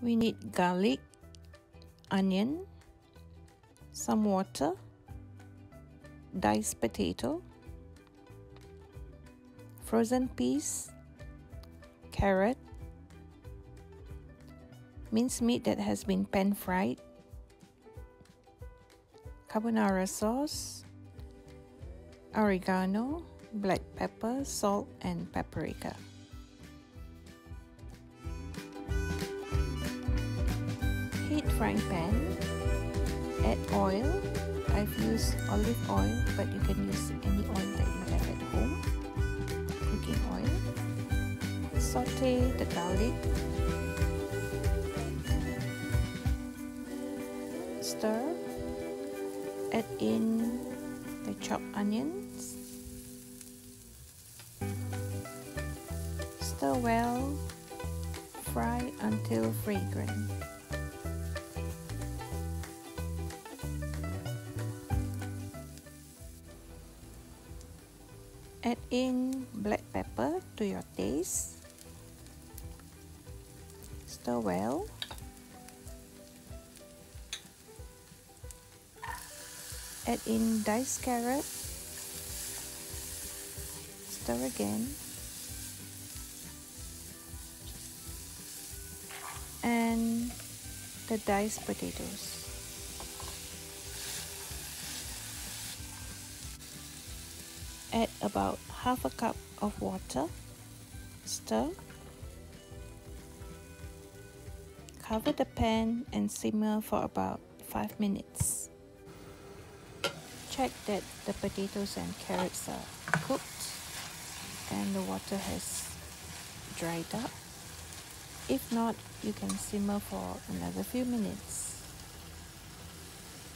We need garlic, onion, some water, diced potato, frozen peas, carrot, minced meat that has been pan fried, carbonara sauce, oregano, black pepper, salt, and paprika. Heat frying pan, add oil. I've used olive oil, but you can use any oil that you have at home. Cooking oil. Saute the garlic. Stir. Add in the chopped onions. Stir well. Fry until fragrant. Add in black pepper to your taste. Stir well. Add in diced carrot. Stir again. And the diced potatoes. Add about half a cup of water. Stir. Cover the pan and simmer for about 5 minutes. Check that the potatoes and carrots are cooked and the water has dried up. If not, you can simmer for another few minutes.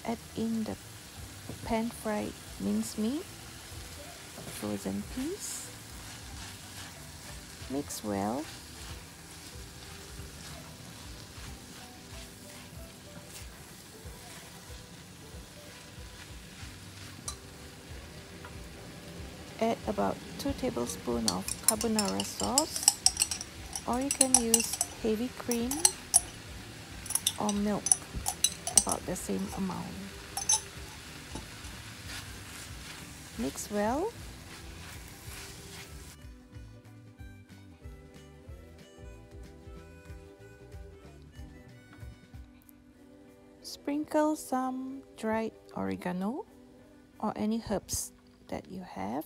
Add in the pan-fried minced meat, frozen peas. Mix well. Add about 2 tablespoons of carbonara sauce, or you can use heavy cream or milk, about the same amount. Mix well. Sprinkle some dried oregano or any herbs that you have.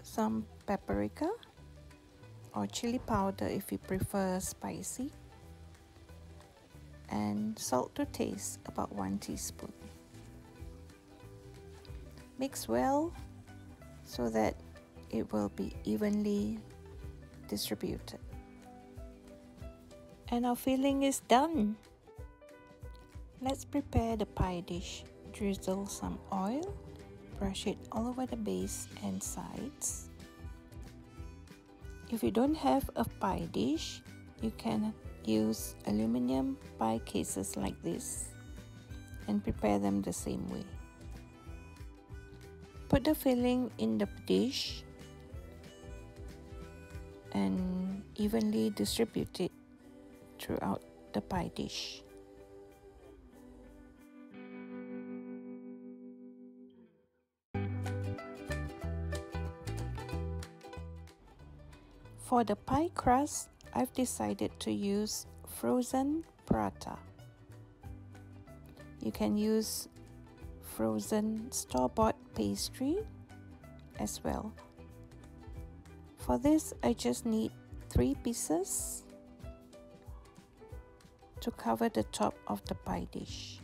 Some paprika or chili powder if you prefer spicy. And salt to taste, about 1 teaspoon. Mix well so that it will be evenly distributed. And our filling is done. Let's prepare the pie dish. Drizzle some oil, brush it all over the base and sides. If you don't have a pie dish, you can use aluminum pie cases like this and prepare them the same way. Put the filling in the dish and evenly distribute it throughout the pie dish. For the pie crust, I've decided to use frozen prata. You can use frozen store-bought pastry as well. For this, I just need 3 pieces to cover the top of the pie dish.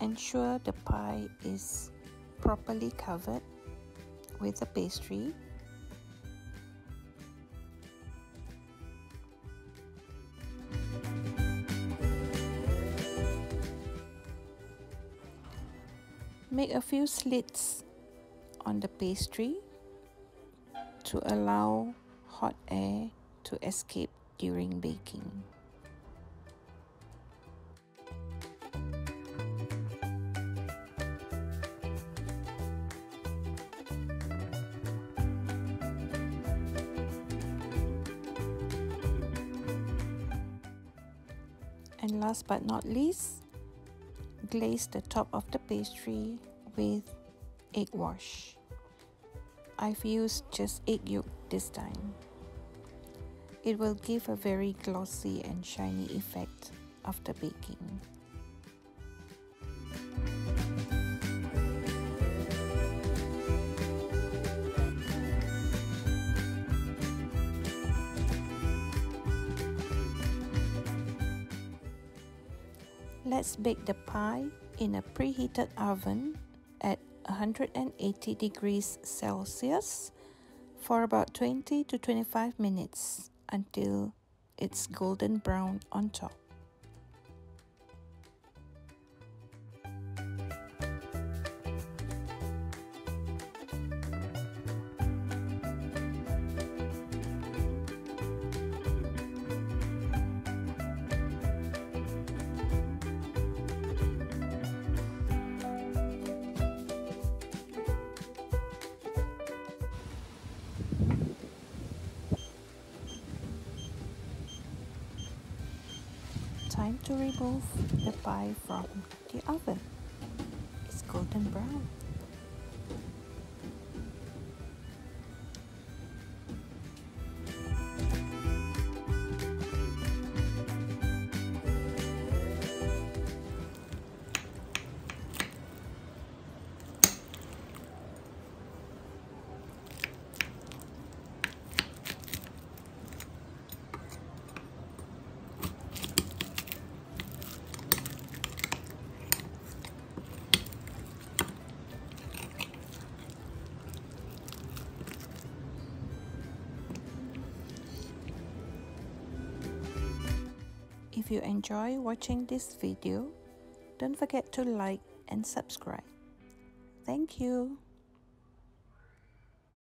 Ensure the pie is properly covered with the pastry. Make a few slits on the pastry to allow hot air to escape during baking. And last but not least, glaze the top of the pastry with egg wash. I've used just egg yolk this time. It will give a very glossy and shiny effect after baking. Let's bake the pie in a preheated oven at 180 degrees Celsius for about 20 to 25 minutes until it's golden brown on top. Time to remove the pie from the oven. It's golden brown. If you enjoy watching this video, don't forget to like and subscribe. Thank you.